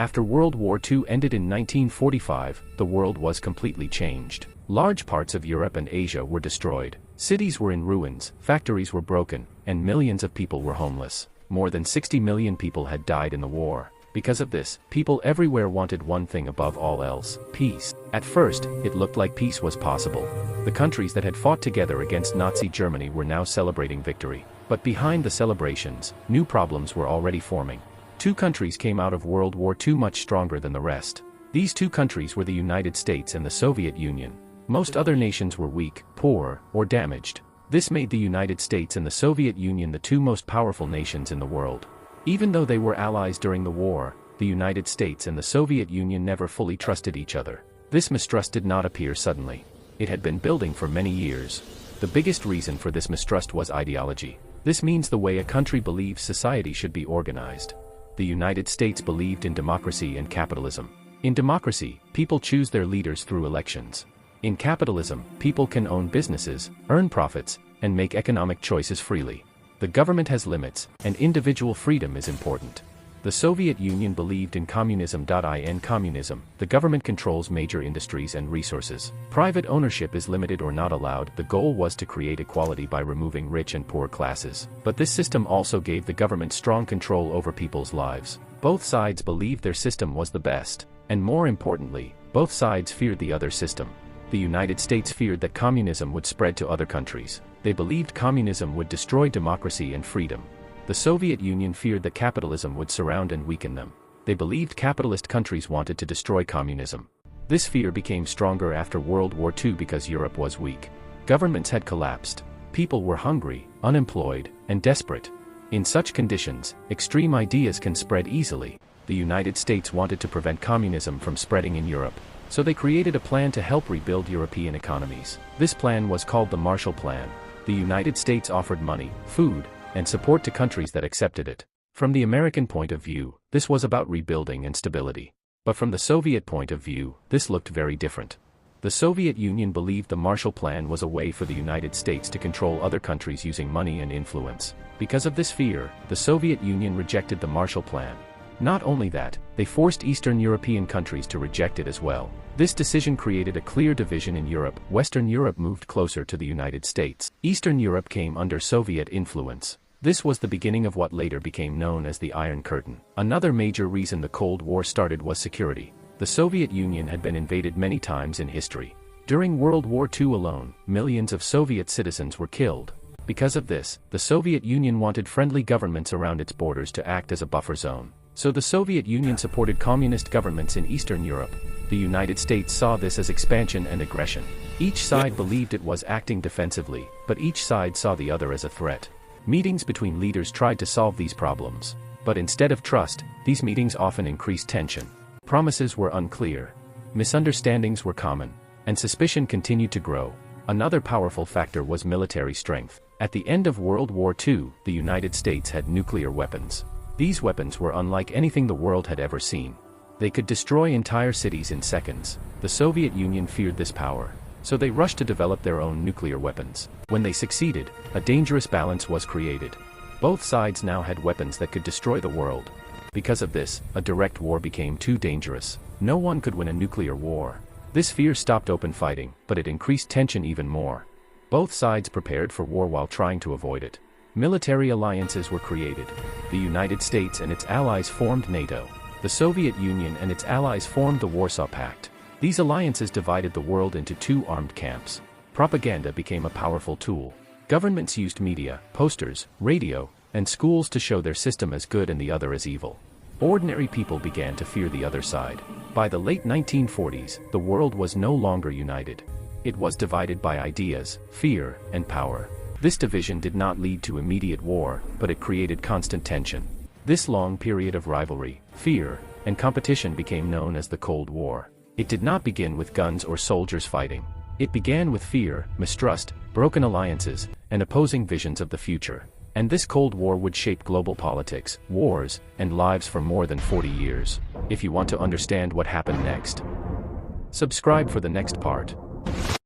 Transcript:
After World War II ended in 1945, the world was completely changed. Large parts of Europe and Asia were destroyed. Cities were in ruins, factories were broken, and millions of people were homeless. More than 60 million people had died in the war. Because of this, people everywhere wanted one thing above all else: peace. At first, it looked like peace was possible. The countries that had fought together against Nazi Germany were now celebrating victory. But behind the celebrations, new problems were already forming. Two countries came out of World War II much stronger than the rest. These two countries were the United States and the Soviet Union. Most other nations were weak, poor, or damaged. This made the United States and the Soviet Union the two most powerful nations in the world. Even though they were allies during the war, the United States and the Soviet Union never fully trusted each other. This mistrust did not appear suddenly. It had been building for many years. The biggest reason for this mistrust was ideology. This means the way a country believes society should be organized. The United States believed in democracy and capitalism. In democracy, people choose their leaders through elections. In capitalism, people can own businesses, earn profits, and make economic choices freely. The government has limits, and individual freedom is important. The Soviet Union believed in communism. In communism, the government controls major industries and resources. Private ownership is limited or not allowed. The goal was to create equality by removing rich and poor classes. But this system also gave the government strong control over people's lives. Both sides believed their system was the best, and more importantly, both sides feared the other system. The United States feared that communism would spread to other countries. They believed communism would destroy democracy and freedom. The Soviet Union feared that capitalism would surround and weaken them. They believed capitalist countries wanted to destroy communism. This fear became stronger after World War II because Europe was weak. Governments had collapsed. People were hungry, unemployed, and desperate. In such conditions, extreme ideas can spread easily. The United States wanted to prevent communism from spreading in Europe. So they created a plan to help rebuild European economies. This plan was called the Marshall Plan. The United States offered money, food, and support to countries that accepted it. From the American point of view, this was about rebuilding and stability. But from the Soviet point of view, this looked very different. The Soviet Union believed the Marshall Plan was a way for the United States to control other countries using money and influence. Because of this fear, the Soviet Union rejected the Marshall Plan. Not only that, they forced Eastern European countries to reject it as well. This decision created a clear division in Europe. Western Europe moved closer to the United States. Eastern Europe came under Soviet influence. This was the beginning of what later became known as the Iron Curtain. Another major reason the Cold War started was security. The Soviet Union had been invaded many times in history. During World War II alone, millions of Soviet citizens were killed. Because of this, the Soviet Union wanted friendly governments around its borders to act as a buffer zone. So the Soviet Union supported communist governments in Eastern Europe. The United States saw this as expansion and aggression. Each side believed it was acting defensively, but each side saw the other as a threat. Meetings between leaders tried to solve these problems. But instead of trust, these meetings often increased tension. Promises were unclear. Misunderstandings were common. And suspicion continued to grow. Another powerful factor was military strength. At the end of World War II, the United States had nuclear weapons. These weapons were unlike anything the world had ever seen. They could destroy entire cities in seconds. The Soviet Union feared this power, so they rushed to develop their own nuclear weapons. When they succeeded, a dangerous balance was created. Both sides now had weapons that could destroy the world. Because of this, a direct war became too dangerous. No one could win a nuclear war. This fear stopped open fighting, but it increased tension even more. Both sides prepared for war while trying to avoid it. Military alliances were created. The United States and its allies formed NATO. The Soviet Union and its allies formed the Warsaw Pact. These alliances divided the world into two armed camps. Propaganda became a powerful tool. Governments used media, posters, radio, and schools to show their system as good and the other as evil. Ordinary people began to fear the other side. By the late 1940s, the world was no longer united. It was divided by ideas, fear, and power. This division did not lead to immediate war, but it created constant tension. This long period of rivalry, fear, and competition became known as the Cold War. It did not begin with guns or soldiers fighting. It began with fear, mistrust, broken alliances, and opposing visions of the future. And this Cold War would shape global politics, wars, and lives for more than 40 years. If you want to understand what happened next, subscribe for the next part.